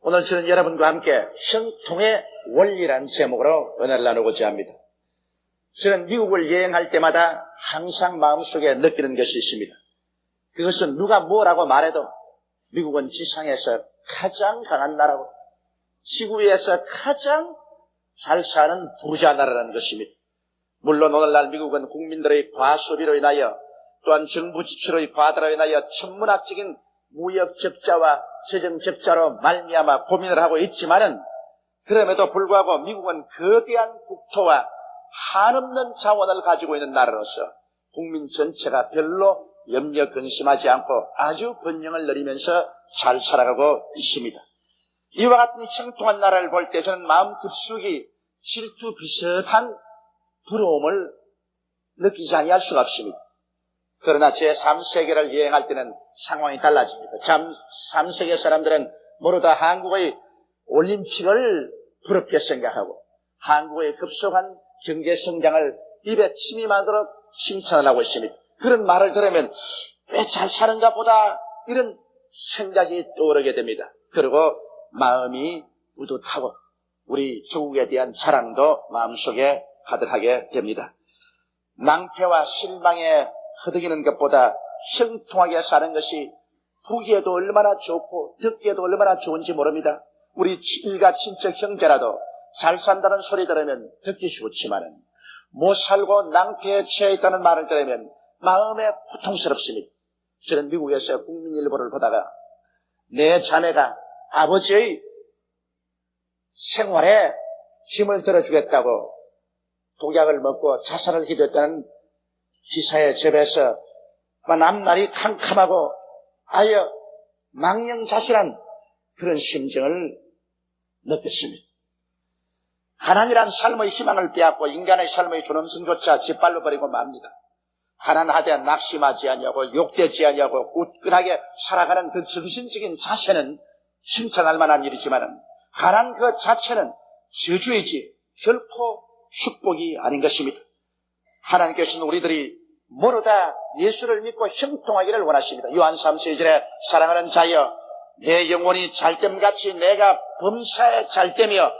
오늘 저는 여러분과 함께 형통의 원리라는 제목으로 은혜를 나누고자 합니다. 저는 미국을 여행할 때마다 항상 마음속에 느끼는 것이 있습니다. 그것은 누가 뭐라고 말해도 미국은 지상에서 가장 강한 나라고 지구 위에서 가장 잘 사는 부자 나라라는 것입니다. 물론 오늘날 미국은 국민들의 과소비로 인하여 또한 정부 지출의 과다로 인하여 천문학적인 무역 적자와 재정 적자로 말미암아 고민을 하고 있지만은 그럼에도 불구하고 미국은 거대한 국토와 한없는 자원을 가지고 있는 나라로서 국민 전체가 별로 염려 근심하지 않고 아주 번영을 누리면서 잘 살아가고 있습니다. 이와 같은 형통한 나라를 볼 때 저는 마음 깊숙이 질투 비슷한 부러움을 느끼지 아니할 수가 없습니다. 그러나 제3세계를 여행할 때는 상황이 달라집니다. 3세계 사람들은 모두 다 한국의 올림픽을 부럽게 생각하고 한국의 급속한 경제 성장을 입에 침이 마도록 칭찬을 하고 있습니다. 그런 말을 들으면 왜 잘 사는가 보다 이런 생각이 떠오르게 됩니다. 그리고 마음이 뿌듯하고 우리 조국에 대한 자랑도 마음속에 가득하게 됩니다. 낭패와 실망에 허덕이는 것보다 형통하게 사는 것이 보기에도 얼마나 좋고 듣기에도 얼마나 좋은지 모릅니다. 우리 일가 친척 형제라도 잘 산다는 소리 들으면 듣기 좋지만은 못 살고 낭패에 취해 있다는 말을 들으면 마음에 고통스럽습니다. 저는 미국에서 국민일보를 보다가 내 자네가 아버지의 생활에 힘을 들어주겠다고 독약을 먹고 자살을 기도했다는 기사에 접해서 앞날이 캄캄하고 아예 망령자실한 그런 심정을 느꼈습니다. 가난이란 삶의 희망을 빼앗고 인간의 삶의 존엄성조차 짓발로 버리고 맙니다. 가난하되 낙심하지 아니하고 욕되지 아니하고 굳건하게 살아가는 그 정신적인 자세는 칭찬할 만한 일이지만 가난 그 자체는 저주이지 결코 축복이 아닌 것입니다. 하나님께서는 우리들이 모두 다 예수를 믿고 형통하기를 원하십니다. 요한 3서 2절에 사랑하는 자여 내 영혼이 잘됨같이 내가 범사에 잘되며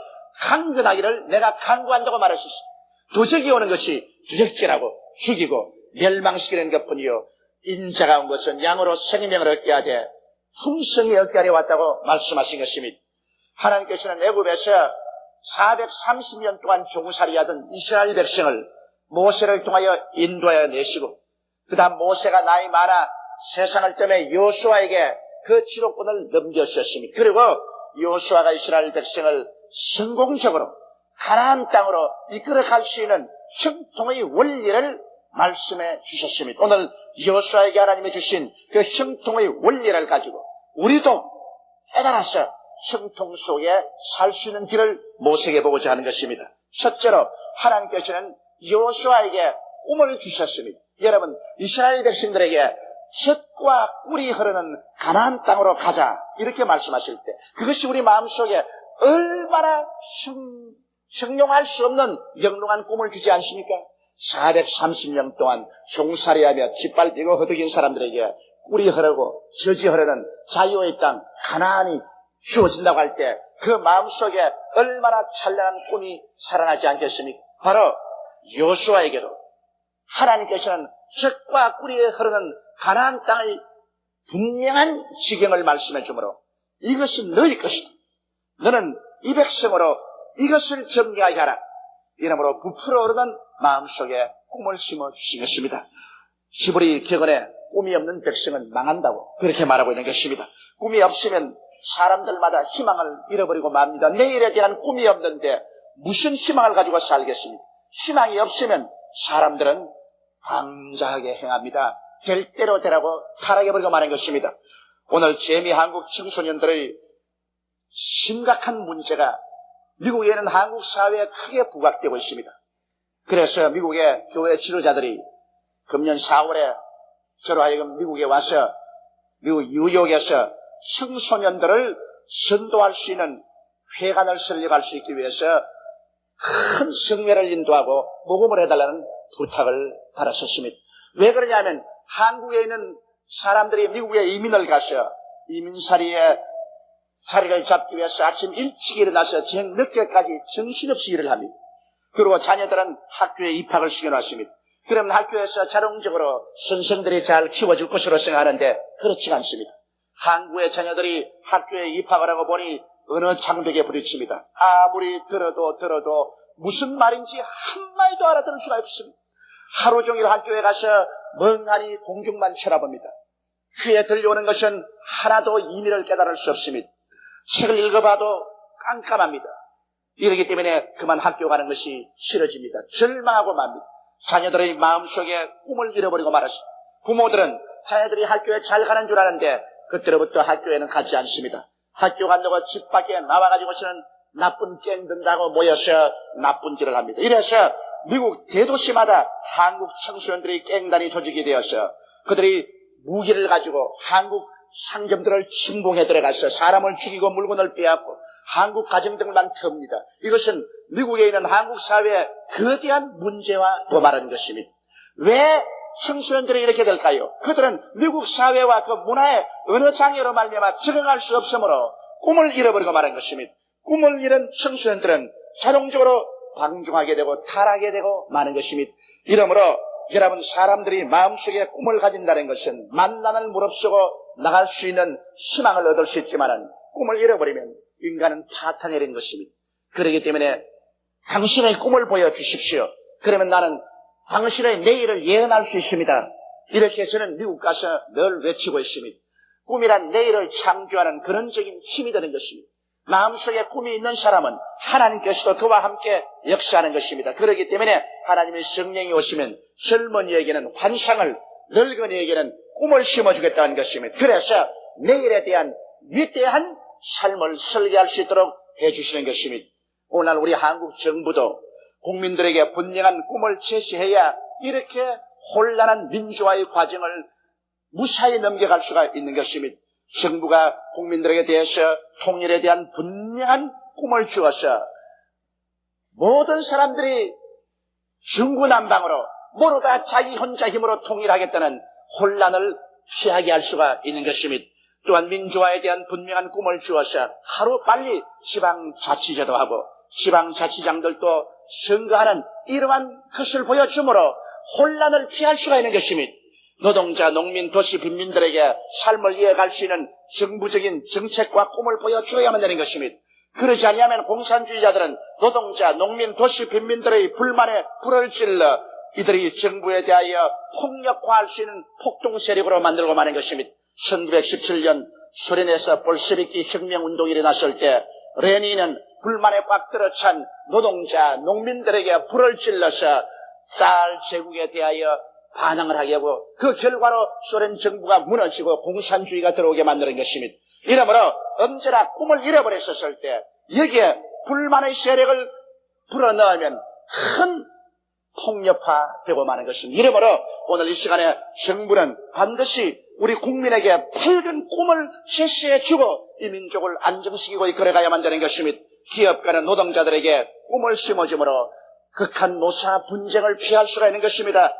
강건하기를 내가 강구한다고 말하셨습니다. 도적이 오는 것이 두적질하고 죽이고 멸망시키는 것뿐이요 인자가 온 것은 양으로 생명을 얻게 하되 품성이 얻게 하려 왔다고 말씀하신 것입니다. 하나님께서는 애굽에서 430년 동안 종살이하던 이스라엘 백성을 모세를 통하여 인도하여 내시고 그 다음 모세가 나이 많아 세상을 떠매 여호수아에게 그 지도권을 넘겨주셨습니다. 그리고 여호수아가 이스라엘 백성을 성공적으로 가나안 땅으로 이끌어갈 수 있는 형통의 원리를 말씀해 주셨습니다. 오늘 여호수아에게 하나님이 주신 그 형통의 원리를 가지고 우리도 깨달아서 형통 속에 살 수 있는 길을 모색해 보고자 하는 것입니다. 첫째로 하나님께서는 여호수아에게 꿈을 주셨습니다. 여러분 이스라엘 백성들에게 젖과 꿀이 흐르는 가나안 땅으로 가자 이렇게 말씀하실 때 그것이 우리 마음속에 얼마나 형용할 수 없는 영롱한 꿈을 주지 않습니까? 430년 동안 종살이하며 짓밟히고 허덕인 사람들에게 꿀이 흐르고 젖이 흐르는 자유의 땅 가나안이 주어진다고 할 때 그 마음속에 얼마나 찬란한 꿈이 살아나지 않겠습니까? 바로 여호수아에게도 하나님께서는 젖과 꿀이 흐르는 가나안 땅의 분명한 지경을 말씀해 주므로 이것이 너희 것이다. 너는 이 백성으로 이것을 정리하게 하라. 이러므로 부풀어 오르는 마음속에 꿈을 심어 주신 것입니다. 히브리 격언에 꿈이 없는 백성은 망한다고 그렇게 말하고 있는 것입니다. 꿈이 없으면 사람들마다 희망을 잃어버리고 맙니다. 내일에 대한 꿈이 없는데 무슨 희망을 가지고 살겠습니까? 희망이 없으면 사람들은 방자하게 행합니다. 될 대로 되라고 타락해버리고 마는 것입니다. 오늘 재미 한국 청소년들의 심각한 문제가 미국에는 한국 사회에 크게 부각되고 있습니다. 그래서 미국의 교회 지도자들이 금년 4월에 저로 하여금 미국에 와서 미국 뉴욕에서 청소년들을 선도할 수 있는 회관을 설립할 수 있기 위해서 큰 성례를 인도하고 모금을 해달라는 부탁을 받았었습니다. 왜 그러냐면 한국에 있는 사람들이 미국에 이민을 가서 이민살이에 자리를 잡기 위해서 아침 일찍 일어나서 저녁 늦게까지 정신없이 일을 합니다. 그리고 자녀들은 학교에 입학을 시켜놨습니다. 그러면 학교에서 자동적으로 선생들이 잘 키워줄 것으로 생각하는데 그렇지 않습니다. 한국의 자녀들이 학교에 입학을 하고 보니 어느 장벽에 부딪힙니다. 아무리 들어도 무슨 말인지 한마디도 알아들을 수가 없습니다. 하루 종일 학교에 가서 멍하니 공중만 쳐다봅니다. 귀에 들려오는 것은 하나도 의미를 깨달을 수 없습니다. 책을 읽어봐도 깜깜합니다. 이러기 때문에 그만 학교 가는 것이 싫어집니다. 절망하고 맙니다. 자녀들의 마음속에 꿈을 잃어버리고 말았습니다. 부모들은 자녀들이 학교에 잘 가는 줄 아는데 그때로부터 학교에는 가지 않습니다. 학교 간다고 집 밖에 나와가지고서는 나쁜 깽 든다고 모여서 나쁜 짓을 합니다. 이래서 미국 대도시마다 한국 청소년들이 깽단이 조직이 되어서 그들이 무기를 가지고 한국 상점들을 침공해 들어가서 사람을 죽이고 물건을 빼앗고 한국 가정들만 틉니다. 이것은 미국에 있는 한국 사회의 거대한 문제와 도말한 것입니다. 왜 청소년들이 이렇게 될까요? 그들은 미국 사회와 그 문화의 어느 장애로 말미암아 적응할 수 없으므로 꿈을 잃어버리고 말한 것입니다. 꿈을 잃은 청소년들은 자동적으로 방종하게 되고 타락하게 되고 마는 것입니다. 이러므로 여러분, 사람들이 마음속에 꿈을 가진다는 것은 만난을 무릅쓰고 나갈 수 있는 희망을 얻을 수 있지만 꿈을 잃어버리면 인간은 파탄이 되는 것입니다. 그렇기 때문에 당신의 꿈을 보여주십시오. 그러면 나는 당신의 내일을 예언할 수 있습니다. 이렇게 저는 미국 가서 늘 외치고 있습니다. 꿈이란 내일을 창조하는 근원적인 힘이 되는 것입니다. 마음속에 꿈이 있는 사람은 하나님께서도 그와 함께 역사하는 것입니다. 그렇기 때문에 하나님의 성령이 오시면 젊은이에게는 환상을, 늙은이에게는 꿈을 심어주겠다는 것입니다. 그래서 내일에 대한 위대한 삶을 설계할 수 있도록 해주시는 것입니다. 오늘 우리 한국 정부도 국민들에게 분명한 꿈을 제시해야 이렇게 혼란한 민주화의 과정을 무사히 넘겨갈 수가 있는 것입니다. 정부가 국민들에게 대해서 통일에 대한 분명한 꿈을 주어서 모든 사람들이 중구난방으로 모두 다 자기 혼자 힘으로 통일하겠다는 혼란을 피하게 할 수가 있는 것입니다. 또한 민주화에 대한 분명한 꿈을 주어서 하루빨리 지방자치제도 하고 지방자치장들도 선거하는 이러한 것을 보여주므로 혼란을 피할 수가 있는 것입니다. 노동자, 농민, 도시, 빈민들에게 삶을 이어갈 수 있는 정부적인 정책과 꿈을 보여줘야만 되는 것입니다. 그러지 아니하면 공산주의자들은 노동자, 농민, 도시, 빈민들의 불만에 불을 찔러 이들이 정부에 대하여 폭력화할 수 있는 폭동 세력으로 만들고 마는 것입니다. 1917년 소련에서 볼셰비키 혁명운동이 일어났을 때 레닌은 불만에 꽉 들어찬 노동자, 농민들에게 불을 찔러서 쌀 제국에 대하여 반항을 하게 하고 그 결과로 소련 정부가 무너지고 공산주의가 들어오게 만드는 것입니다. 이러므로 언제나 꿈을 잃어버렸었을 때 여기에 불만의 세력을 불어넣으면 큰 폭력화되고 마는 것입니다. 이러므로 오늘 이 시간에 정부는 반드시 우리 국민에게 밝은 꿈을 제시해주고 이 민족을 안정시키고 이끌어가야만 되는 것입니다. 기업가는 노동자들에게 꿈을 심어주므로 극한 노사 분쟁을 피할 수가 있는 것입니다.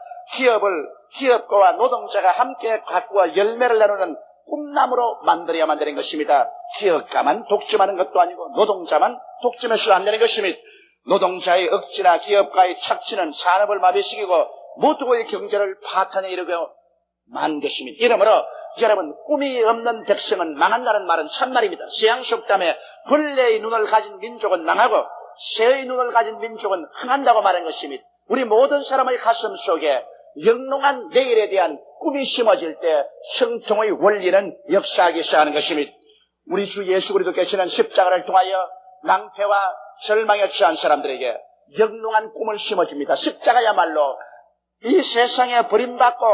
기업가와 노동자가 함께 가꾸어 열매를 나누는 꿈나무로 만들어야만 되는 것입니다. 기업가만 독점하는 것도 아니고 노동자만 독점해서도 안 되는 것입니다. 노동자의 억지나 기업가의 착취는 산업을 마비시키고 모두의 경제를 파탄에 이르게 만 것입니다. 이러므로 여러분, 꿈이 없는 백성은 망한다는 말은 참말입니다. 서양속담에 벌레의 눈을 가진 민족은 망하고 새의 눈을 가진 민족은 흥한다고 말한 것입니다. 우리 모든 사람의 가슴 속에 영롱한 내일에 대한 꿈이 심어질 때 형통의 원리는 역사하기 시작하는 것입니다. 우리 주 예수 그리스도께서는 십자가를 통하여 낭패와 절망에 처한 사람들에게 영롱한 꿈을 심어줍니다. 십자가야말로 이 세상에 버림받고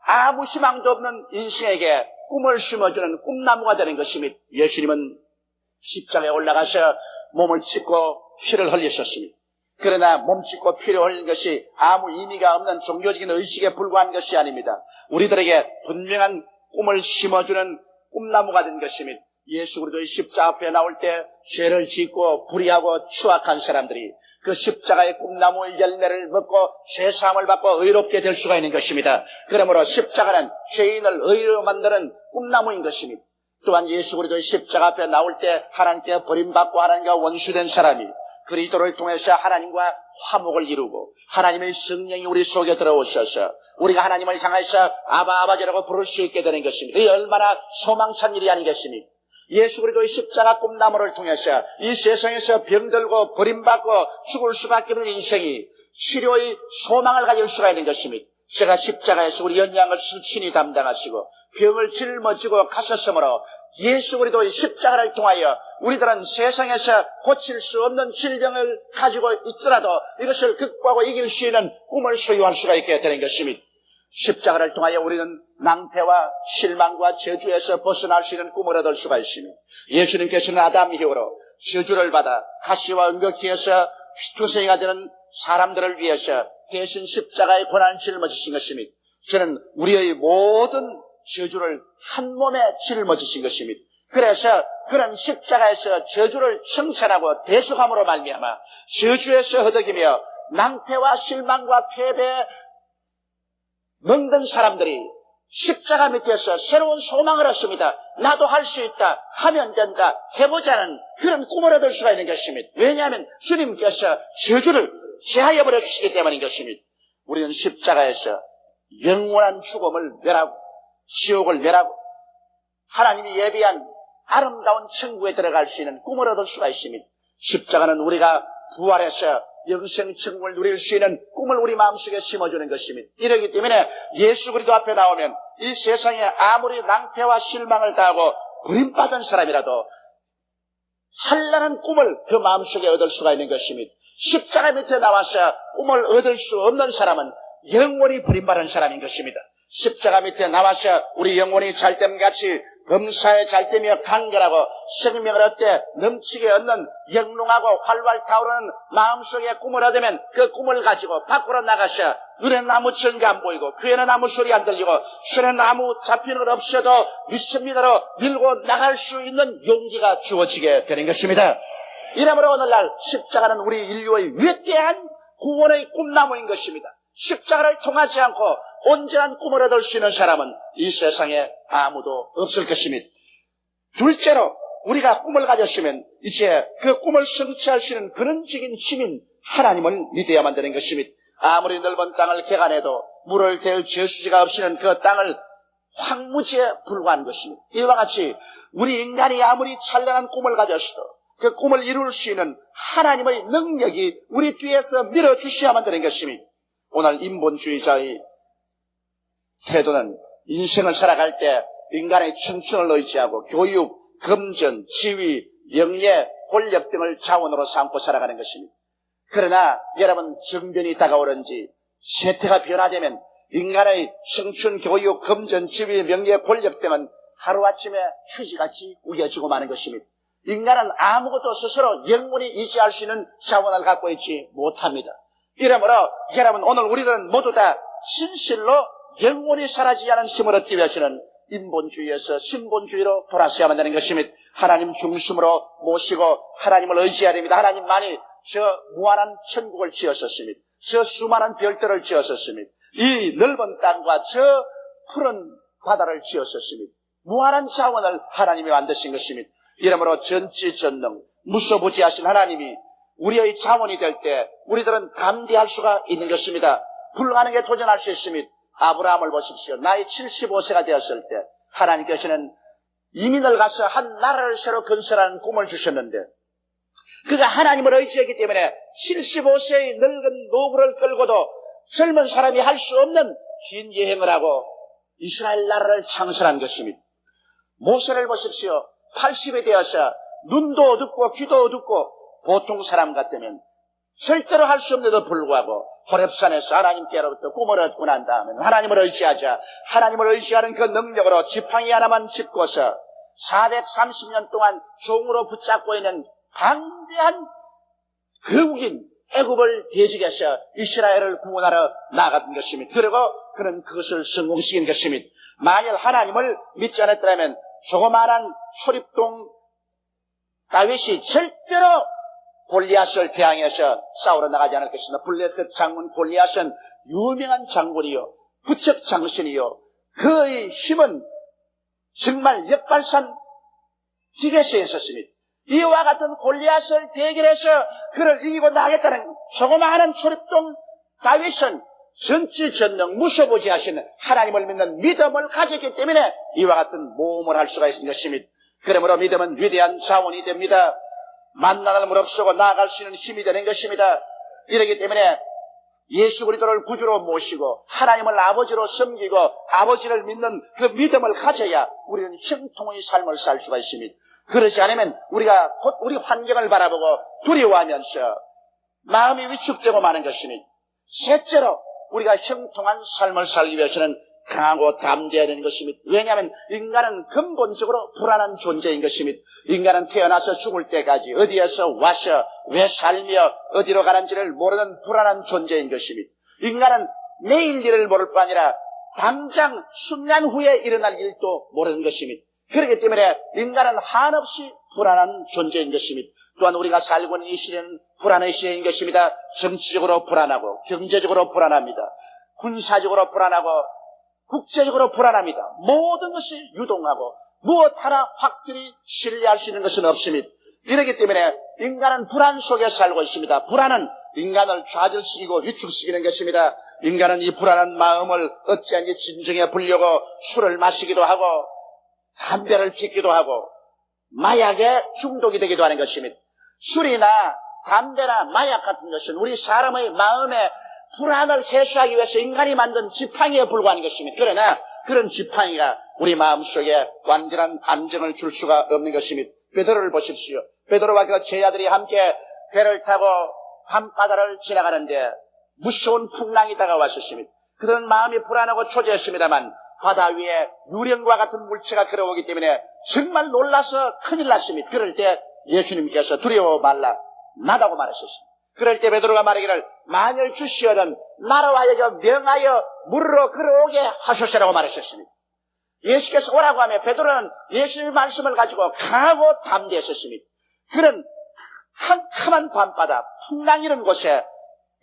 아무 희망도 없는 인생에게 꿈을 심어주는 꿈나무가 되는 것입니다. 예수님은 십자가에 올라가서 몸을 찢고 피를 흘리셨습니다. 그러나 몸 찢고 피를 흘린 것이 아무 의미가 없는 종교적인 의식에 불과한 것이 아닙니다. 우리들에게 분명한 꿈을 심어주는 꿈나무가 된 것입니다. 예수 그리스도의 십자가 앞에 나올 때 죄를 짓고 불의하고 추악한 사람들이 그 십자가의 꿈나무의 열매를 먹고 죄사함을 받고 의롭게 될 수가 있는 것입니다. 그러므로 십자가는 죄인을 의로 만드는 꿈나무인 것입니다. 또한 예수 그리스도의 십자가 앞에 나올 때 하나님께 버림받고 하나님과 원수된 사람이 그리스도를 통해서 하나님과 화목을 이루고 하나님의 성령이 우리 속에 들어오셔서 우리가 하나님을 향해서 아바 아버지라고 부를 수 있게 되는 것입니다. 이 얼마나 소망찬 일이 아니겠습니까? 예수 그리스도의 십자가 꿈나무를 통해서 이 세상에서 병들고 버림받고 죽을 수밖에 없는 인생이 치료의 소망을 가질 수가 있는 것입니다. 제가 십자가에서 우리 연약을 수친히 담당하시고 병을 짊어지고 가셨으므로 예수 그리스도의 십자가를 통하여 우리들은 세상에서 고칠 수 없는 질병을 가지고 있더라도 이것을 극복하고 이길 수 있는 꿈을 소유할 수가 있게 되는 것입니다. 십자가를 통하여 우리는 낭패와 실망과 저주에서 벗어날 수 있는 꿈을 얻을 수가 있습니다. 예수님께서는 아담 이후로 저주를 받아 가시와 은거키에서 피투성이가 되는 사람들을 위해서 대신 십자가의 고난을 짊어지신 것입니다. 저는 우리의 모든 저주를 한 몸에 짊어지신 것입니다. 그래서 그런 십자가에서 저주를 청산하고 대속함으로 말미암아 저주에서 허덕이며 낭패와 실망과 패배에 먹는 사람들이 십자가 밑에서 새로운 소망을 얻습니다. 나도 할 수 있다, 하면 된다, 해보자는 그런 꿈을 얻을 수가 있는 것입니다. 왜냐하면 주님께서 저주를 제하여버려 주시기 때문인 것입니다. 우리는 십자가에서 영원한 죽음을 멸하고 지옥을 멸하고 하나님이 예비한 아름다운 천국에 들어갈 수 있는 꿈을 얻을 수가 있습니다. 십자가는 우리가 부활해서 영생 천국을 누릴 수 있는 꿈을 우리 마음속에 심어주는 것입니다. 이러기 때문에 예수 그리스도 앞에 나오면 이 세상에 아무리 낭패와 실망을 당하고 버림받은 사람이라도 찬란한 꿈을 그 마음속에 얻을 수가 있는 것입니다. 십자가 밑에 나와서 꿈을 얻을 수 없는 사람은 영원히 버림받은 사람인 것입니다. 십자가 밑에 나와서 우리 영혼이 잘됨같이 범사에 잘되며 간결하고 생명을 얻되 넘치게 얻는 영롱하고 활활 타오르는 마음속에 꿈을 얻으면 그 꿈을 가지고 밖으로 나가서 눈에는 아무 증거 안 보이고 귀에는 아무 소리 안 들리고 손에는 아무 잡히는 것 없어도 믿습니다로 밀고 나갈 수 있는 용기가 주어지게 되는 것입니다. 이러므로 오늘날 십자가는 우리 인류의 위대한 구원의 꿈나무인 것입니다. 십자가를 통하지 않고 온전한 꿈을 얻을 수 있는 사람은 이 세상에 아무도 없을 것입니다. 둘째로 우리가 꿈을 가졌으면 이제 그 꿈을 성취할 수 있는 근원적인 힘인 하나님을 믿어야만 되는 것입니다. 아무리 넓은 땅을 개간해도 물을 댈 저수지가 없이는 그 땅을 황무지에 불과한 것입니다. 이와 같이 우리 인간이 아무리 찬란한 꿈을 가졌어도 그 꿈을 이룰 수 있는 하나님의 능력이 우리 뒤에서 밀어주셔야만 되는 것입니다. 오늘 인본주의자의 태도는 인생을 살아갈 때 인간의 청춘을 의지하고 교육, 금전, 지위, 명예, 권력 등을 자원으로 삼고 살아가는 것입니다. 그러나 여러분 정변이 다가오는지 세태가 변화되면 인간의 청춘, 교육, 금전, 지위, 명예, 권력 등은 하루아침에 휴지같이 우겨지고 마는 것입니다. 인간은 아무것도 스스로 영원히 유지할 수 있는 자원을 갖고 있지 못합니다. 이러므로 여러분 오늘 우리는 모두 다 진실로 영원히 사라지지 않은 힘을 얻기 위해서는 인본주의에서 신본주의로 돌아서야만 되는 것입니다. 하나님 중심으로 모시고 하나님을 의지해야 됩니다. 하나님만이 저 무한한 천국을 지었었습니다. 저 수많은 별들을 지었었습니다. 이 넓은 땅과 저 푸른 바다를 지었었습니다. 무한한 자원을 하나님이 만드신 것입니다. 이러므로 전지전능 무소부지하신 하나님이 우리의 자원이 될 때 우리들은 감대할 수가 있는 것입니다. 불가능에 도전할 수 있습니다. 아브라함을 보십시오. 나이 75세가 되었을 때 하나님께서는 이민을 가서 한 나라를 새로 건설하는 꿈을 주셨는데 그가 하나님을 의지했기 때문에 75세의 늙은 노부를 끌고도 젊은 사람이 할 수 없는 긴 여행을 하고 이스라엘 나라를 창설한 것입니다. 모세를 보십시오. 80이 되어서 눈도 어둡고 귀도 어둡고 보통 사람 같다면 절대로 할 수 없는데도 불구하고 호렙산에서 하나님께로부터 꿈을 얻고 난 다음에 하나님을 의지하자. 하나님을 의지하는 그 능력으로 지팡이 하나만 짚고서 430년 동안 종으로 붙잡고 있는 방대한 거국인 애굽을 대적해서 이스라엘을 구원하러 나간 것입니다. 그리고 그는 그것을 성공시킨 것입니다. 만일 하나님을 믿지 않았다면 조그마한 초립동 다윗이 절대로 골리앗을 대항해서 싸우러 나가지 않을 것입니다. 블레셋 장군 골리앗은 유명한 장군이요 부척 장신이요 그의 힘은 정말 역발산 기계에 있었습니다. 이와 같은 골리앗을 대결해서 그를 이기고 나겠다는 조그마한 초립동 다윗은 전지전능 무소부지하신 하나님을 믿는 믿음을 가졌기 때문에 이와 같은 모험을 할 수가 있는 것입니다. 그러므로 믿음은 위대한 자원이 됩니다. 만난을 무릅쓰고 나아갈 수 있는 힘이 되는 것입니다. 이렇기 때문에 예수 그리스도를 구주로 모시고 하나님을 아버지로 섬기고 아버지를 믿는 그 믿음을 가져야 우리는 형통의 삶을 살 수가 있습니다. 그렇지 않으면 우리가 곧 우리 환경을 바라보고 두려워하면서 마음이 위축되고 마는 것입니다. 셋째로 우리가 형통한 삶을 살기 위해서는 강하고 담대해야 되는 것입니다. 왜냐하면 인간은 근본적으로 불안한 존재인 것입니다. 인간은 태어나서 죽을 때까지 어디에서 와서 왜 살며 어디로 가는지를 모르는 불안한 존재인 것입니다. 인간은 내일 일을 모를 뿐 아니라 당장 순간 후에 일어날 일도 모르는 것입니다. 그렇기 때문에 인간은 한없이 불안한 존재인 것입니다. 또한 우리가 살고 있는 이 시대는 불안의 시대인 것입니다. 정치적으로 불안하고 경제적으로 불안합니다. 군사적으로 불안하고 국제적으로 불안합니다. 모든 것이 유동하고 무엇 하나 확실히 신뢰할 수 있는 것은 없습니다. 이렇기 때문에 인간은 불안 속에 살고 있습니다. 불안은 인간을 좌절시키고 위축시키는 것입니다. 인간은 이 불안한 마음을 어찌하니 진정해 보려고 술을 마시기도 하고 담배를 피기도 하고 마약에 중독이 되기도 하는 것입니다. 술이나 담배나 마약 같은 것은 우리 사람의 마음에 불안을 해소하기 위해서 인간이 만든 지팡이에 불과한 것입니다. 그러나 그런 지팡이가 우리 마음속에 완전한 안정을 줄 수가 없는 것입니다. 베드로를 보십시오. 베드로와 그 제자들이 함께 배를 타고 밤바다를 지나가는데 무서운 풍랑이 다가왔었습니다. 그들은 마음이 불안하고 초조했습니다만 바다 위에 유령과 같은 물체가 걸어오기 때문에 정말 놀라서 큰일 났습니다. 그럴 때 예수님께서 두려워 말라 나다고 말하셨습니다. 그럴 때 베드로가 말하기를 만일 주시어는 나로 하여금 명하여 물으로 걸어오게 하소서라고 말하셨습니다. 예수께서 오라고 하며 베드로는 예수님의 말씀을 가지고 강하고 담대했었습니다. 그런 캄캄한 밤바다 풍랑 이런 곳에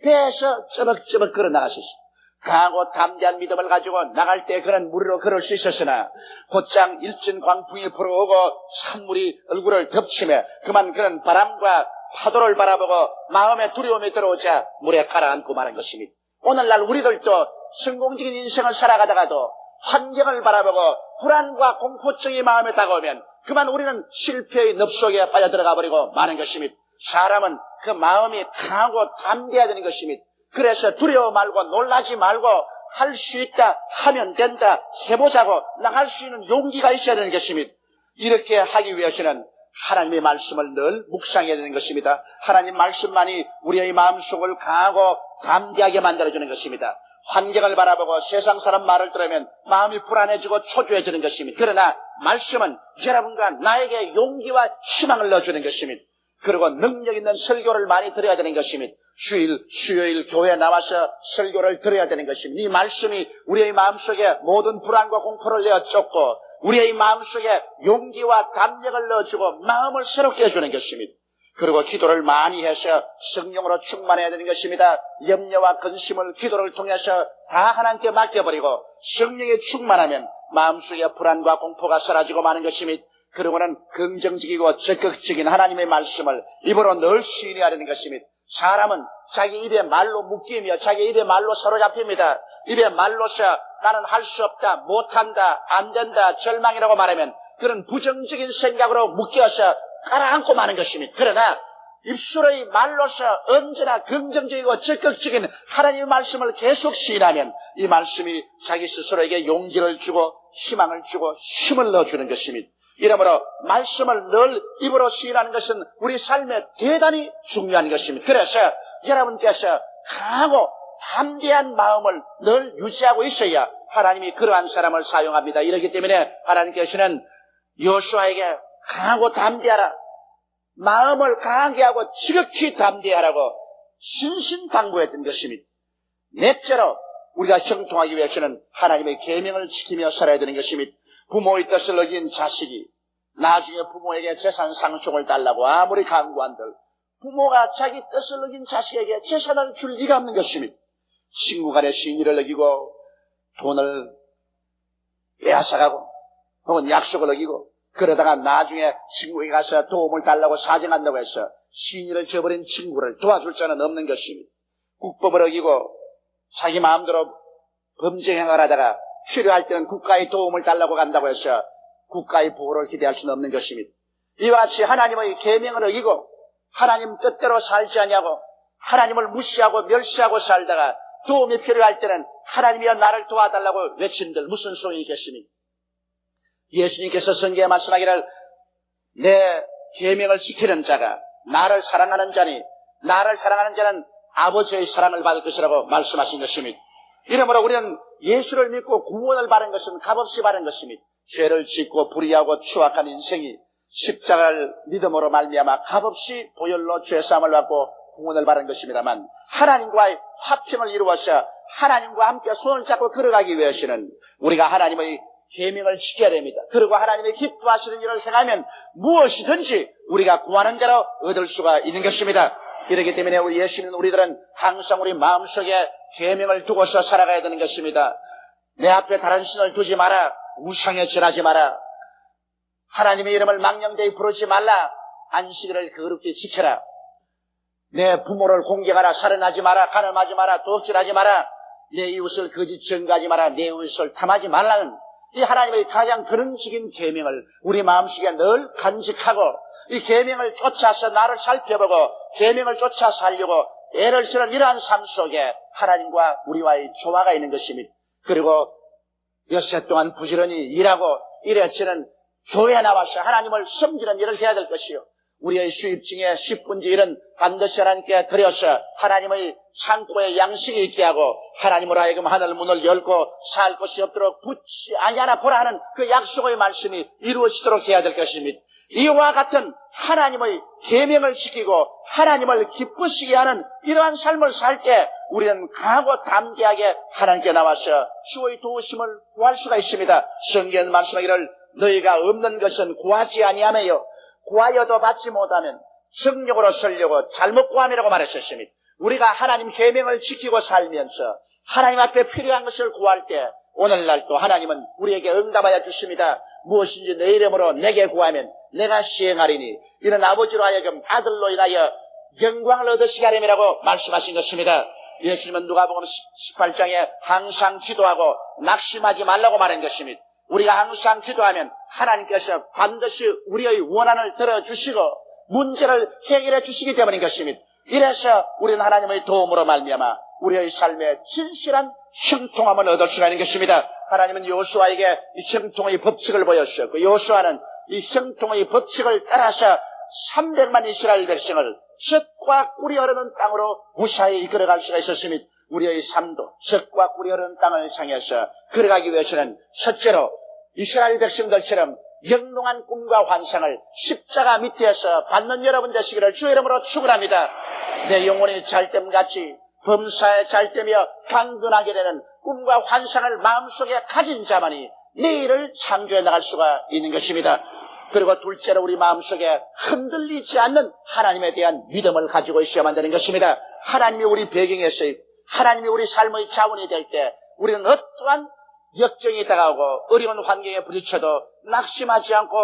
배에서 쩌벅쩌벅 걸어 나가셨습니다. 강하고 담대한 믿음을 가지고 나갈 때 그런 물으로 걸을 수 있었으나 곧장 일진 광풍이 불어오고 찬물이 얼굴을 덮치며 그만 그런 바람과 파도를 바라보고 마음에 두려움이 들어오자 물에 가라앉고 마는 것입니다. 오늘날 우리들도 성공적인 인생을 살아가다가도 환경을 바라보고 불안과 공포증이 마음에 다가오면 그만 우리는 실패의 늪속에 빠져들어가 버리고 마는 것입니다. 사람은 그 마음이 강하고 담대해야 되는 것입니다. 그래서 두려워 말고 놀라지 말고 할 수 있다, 하면 된다, 해보자고 나갈 수 있는 용기가 있어야 되는 것입니다. 이렇게 하기 위해서는 하나님의 말씀을 늘 묵상해야 되는 것입니다. 하나님 말씀만이 우리의 마음속을 강하고 담대하게 만들어주는 것입니다. 환경을 바라보고 세상 사람 말을 들으면 마음이 불안해지고 초조해지는 것입니다. 그러나 말씀은 여러분과 나에게 용기와 희망을 넣어주는 것입니다. 그리고 능력 있는 설교를 많이 들어야 되는 것입니다. 주일, 수요일 교회에 나와서 설교를 들어야 되는 것입니다. 이 말씀이 우리의 마음속에 모든 불안과 공포를 내어 쫓고 우리의 마음속에 용기와 담력을 넣어주고 마음을 새롭게 해주는 것입니다. 그리고 기도를 많이 해서 성령으로 충만해야 되는 것입니다. 염려와 근심을 기도를 통해서 다 하나님께 맡겨버리고 성령에 충만하면 마음속에 불안과 공포가 사라지고 마는 것입니다. 그리고는 긍정적이고 적극적인 하나님의 말씀을 입으로 늘 시인해야 되는 것입니다. 사람은 자기 입에 말로 묶이며 자기 입에 말로 사로잡힙니다. 입에 말로서 나는 할 수 없다, 못한다, 안 된다, 절망이라고 말하면 그런 부정적인 생각으로 묶여서 깔아앉고 마는 것입니다. 그러나 입술의 말로서 언제나 긍정적이고 적극적인 하나님의 말씀을 계속 시인하면 이 말씀이 자기 스스로에게 용기를 주고 희망을 주고 힘을 넣어주는 것입니다. 이러므로 말씀을 늘 입으로 시인하는 것은 우리 삶에 대단히 중요한 것입니다. 그래서 여러분께서 강하고 담대한 마음을 늘 유지하고 있어야 하나님이 그러한 사람을 사용합니다. 이렇기 때문에 하나님께서는 여호수아에게 강하고 담대하라, 마음을 강하게 하고 지극히 담대하라고 신신당부했던 것입니다. 넷째로 우리가 형통하기 위해서는 하나님의 계명을 지키며 살아야 되는 것입니다. 부모의 뜻을 어긴 자식이 나중에 부모에게 재산 상속을 달라고 아무리 강구한들 부모가 자기 뜻을 어긴 자식에게 재산을 줄 리가 없는 것입니다. 친구 간의 신의를 어기고 돈을 빼앗아가고 혹은 약속을 어기고 그러다가 나중에 친구에게 가서 도움을 달라고 사정한다고 해서 신의를 저버린 친구를 도와줄 자는 없는 것입니다. 국법을 어기고 자기 마음대로 범죄행을 하다가 필요할 때는 국가의 도움을 달라고 간다고 해서 국가의 보호를 기대할 수는 없는 것입니다. 이와 같이 하나님의 계명을 어기고 하나님 뜻대로 살지 아니하고 하나님을 무시하고 멸시하고 살다가 도움이 필요할 때는 하나님이여 나를 도와달라고 외친들 무슨 소용이 있겠습니까? 예수님께서 성경에 말씀하기를 내 계명을 지키는 자가 나를 사랑하는 자니 나를 사랑하는 자는 아버지의 사랑을 받을 것이라고 말씀하신 것입니다. 이러므로 우리는 예수를 믿고 구원을 받은 것은 값없이 받은 것입니다. 죄를 짓고 불의하고 추악한 인생이 십자가를 믿음으로 말미암아 값없이 보혈로 죄사함을 받고 구원을 받은 것입니다만 하나님과의 화평을 이루어서 하나님과 함께 손을 잡고 걸어가기 위해서는 우리가 하나님의 계명을 지켜야 됩니다. 그리고 하나님의 기뻐하시는 일을 행하면 무엇이든지 우리가 구하는 대로 얻을 수가 있는 것입니다. 이렇기 때문에 우리 예수님은 우리들은 항상 우리 마음속에 계명을 두고서 살아가야 되는 것입니다. 내 앞에 다른 신을 두지 마라. 우상에 절하지 마라. 하나님의 이름을 망령되이 부르지 말라. 안식일을 거룩히 지켜라. 내 부모를 공경하라. 살인하지 마라. 간음하지 마라. 도둑질하지 마라. 내 이웃을 거짓 증거하지 마라. 내 이웃을 탐하지 말라는 이 하나님의 가장 근원적인 계명을 우리 마음속에 늘 간직하고 이 계명을 쫓아서 나를 살펴보고 계명을 쫓아 살려고 애를 쓰는 이러한 삶 속에 하나님과 우리와의 조화가 있는 것입니다. 그리고 엿새 동안 부지런히 일하고 이래저는 교회에 나와서 하나님을 섬기는 일을 해야 될 것이요. 우리의 수입 중에 10분지 1은 반드시 하나님께 드려서 하나님의 창고에 양식이 있게 하고 하나님으로 하여금 하늘 문을 열고 살 것이 없도록 붙지 아니하나 보라 하는 그 약속의 말씀이 이루어지도록 해야 될 것입니다. 이와 같은 하나님의 계명을 지키고 하나님을 기쁘시게 하는 이러한 삶을 살 때 우리는 강하고 담대하게 하나님께 나와서 주의 도우심을 구할 수가 있습니다. 성경은 말씀하기를 너희가 없는 것은 구하지 아니하며요 구하여도 받지 못하면 성령으로 설려고 잘못 구함이라고 말했었습니다. 우리가 하나님 계명을 지키고 살면서 하나님 앞에 필요한 것을 구할 때 오늘날도 하나님은 우리에게 응답하여 주십니다. 무엇인지 내 이름으로 내게 구하면 내가 시행하리니 이는 아버지로 하여금 아들로 인하여 영광을 얻으시게 하림이라고 말씀하신 것입니다. 예수님은 누가복음 18장에 항상 기도하고 낙심하지 말라고 말한 것입니다. 우리가 항상 기도하면 하나님께서 반드시 우리의 원한을 들어주시고 문제를 해결해 주시기 때문인 것입니다. 이래서 우리는 하나님의 도움으로 말미암아 우리의 삶에 진실한 형통함을 얻을 수가 있는 것입니다. 하나님은 여호수아에게 이 형통의 법칙을 보여주셨고 여호수아는 이 형통의 법칙을 따라서 300만 이스라엘 백성을 젖과 꿀이 흐르는 땅으로 무사히 이끌어갈 수가 있었습니다. 우리의 삶도 젖과 꿀이 흐르는 땅을 향해서 걸어가기 위해서는 첫째로 이스라엘 백성들처럼 영롱한 꿈과 환상을 십자가 밑에서 받는 여러분 되시기를 주의 이름으로 축원합니다. 내 영혼이 잘됨같이 범사에 잘되며 강건하게 되는 꿈과 환상을 마음속에 가진 자만이 내일을 창조해 나갈 수가 있는 것입니다. 그리고 둘째로 우리 마음속에 흔들리지 않는 하나님에 대한 믿음을 가지고 있어야만 되는 것입니다. 하나님이 우리 배경에서 하나님이 우리 삶의 자원이 될 때 우리는 어떠한 역경이 다가오고 어려운 환경에 부딪혀도 낙심하지 않고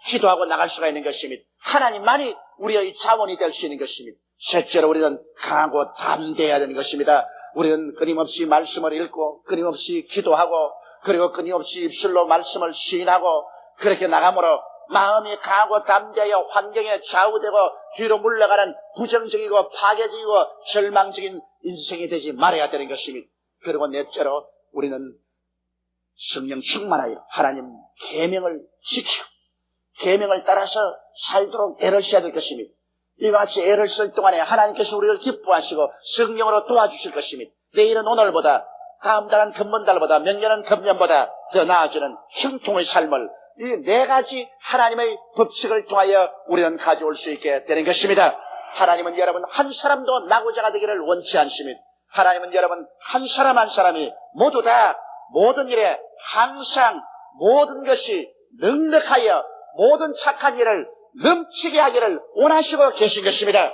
기도하고 나갈 수가 있는 것입니다. 하나님만이 우리의 자원이 될 수 있는 것입니다. 셋째로 우리는 강하고 담대해야 되는 것입니다. 우리는 끊임없이 말씀을 읽고 끊임없이 기도하고 그리고 끊임없이 입술로 말씀을 시인하고 그렇게 나감으로 마음이 강하고 담대하여 환경에 좌우되고 뒤로 물러가는 부정적이고 파괴적이고 절망적인 인생이 되지 말아야 되는 것입니다. 그리고 넷째로 우리는 성령 충만하여 하나님 계명을 지키고 계명을 따라서 살도록 애를 써야 될 것입니다. 이와 같이 애를 쓸 동안에 하나님께서 우리를 기뻐하시고 성령으로 도와주실 것입니다. 내일은 오늘보다 다음 달은 금번달보다 명년은 금년보다 더 나아지는 형통의 삶을 이 네 가지 하나님의 법칙을 통하여 우리는 가져올 수 있게 되는 것입니다. 하나님은 여러분 한 사람도 낙오자가 되기를 원치 않습니다. 하나님은 여러분 한 사람 한 사람이 모두 다 모든 일에 항상 모든 것이 넉넉하여 모든 착한 일을 넘치게 하기를 원하시고 계신 것입니다.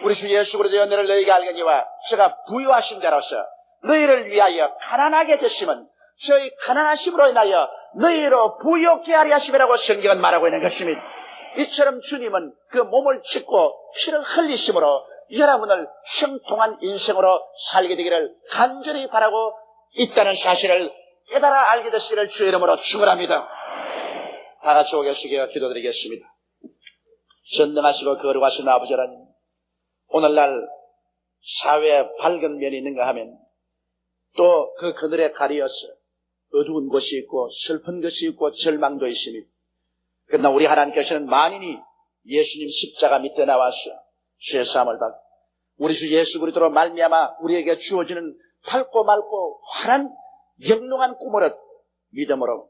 우리 주 예수 그리스도의 은혜를 너희가 알거니와 저가 부유하신 자로서 너희를 위하여 가난하게 되시면 저희 가난하심으로 인하여 너희로 부욕케 하리 하심이라고 성경은 말하고 있는 것입니다. 이처럼 주님은 그 몸을 찢고 피를 흘리심으로 여러분을 형통한 인생으로 살게 되기를 간절히 바라고 있다는 사실을 깨달아 알게 되시기를 주의 이름으로 축원합니다. 다 같이 오겠으게 기도드리겠습니다. 전능하시고 거룩하신 아버지 하나님, 오늘날 사회에 밝은 면이 있는가 하면 또 그 그늘에 가리어서 어두운 곳이 있고 슬픈 것이 있고 절망도 있습니다. 그러나 우리 하나님께서는 만인이 예수님 십자가 밑에 나와서 죄사함을 받고 우리 주 예수 그리스도로 말미암아 우리에게 주어지는 밝고 맑고 환한 영롱한 꿈을 믿음으로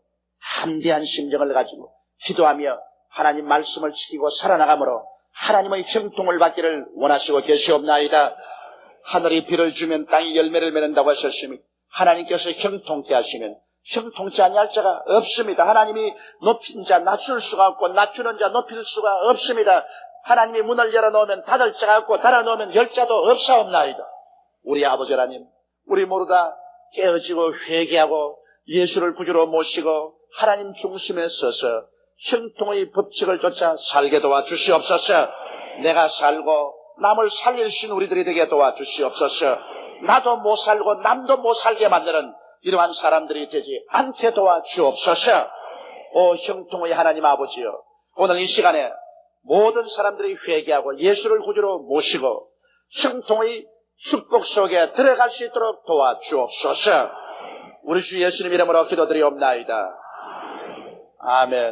담대한 심정을 가지고 기도하며 하나님 말씀을 지키고 살아나가므로 하나님의 형통을 받기를 원하시고 계시옵나이다. 하늘이 비를 주면 땅이 열매를 맺는다고 하셨으니 하나님께서 형통케 하시면 형통치 아니할 자가 없습니다. 하나님이 높인 자 낮출 수가 없고 낮추는 자 높일 수가 없습니다. 하나님이 문을 열어놓으면 닫을 자가 없고 닫아놓으면 열 자도 없사옵나이다. 우리 아버지 하나님, 우리 모두 다 깨어지고 회개하고 예수를 구주로 모시고 하나님 중심에 서서 형통의 법칙을 쫓아 살게 도와주시옵소서. 내가 살고 남을 살릴 수 있는 우리들이 되게 도와주시옵소서. 나도 못 살고 남도 못 살게 만드는 이러한 사람들이 되지 않게 도와주옵소서. 오 형통의 하나님 아버지여, 오늘 이 시간에 모든 사람들이 회개하고 예수를 구주로 모시고 형통의 축복 속에 들어갈 수 있도록 도와주옵소서. 우리 주 예수님 이름으로 기도드리옵나이다. 아멘.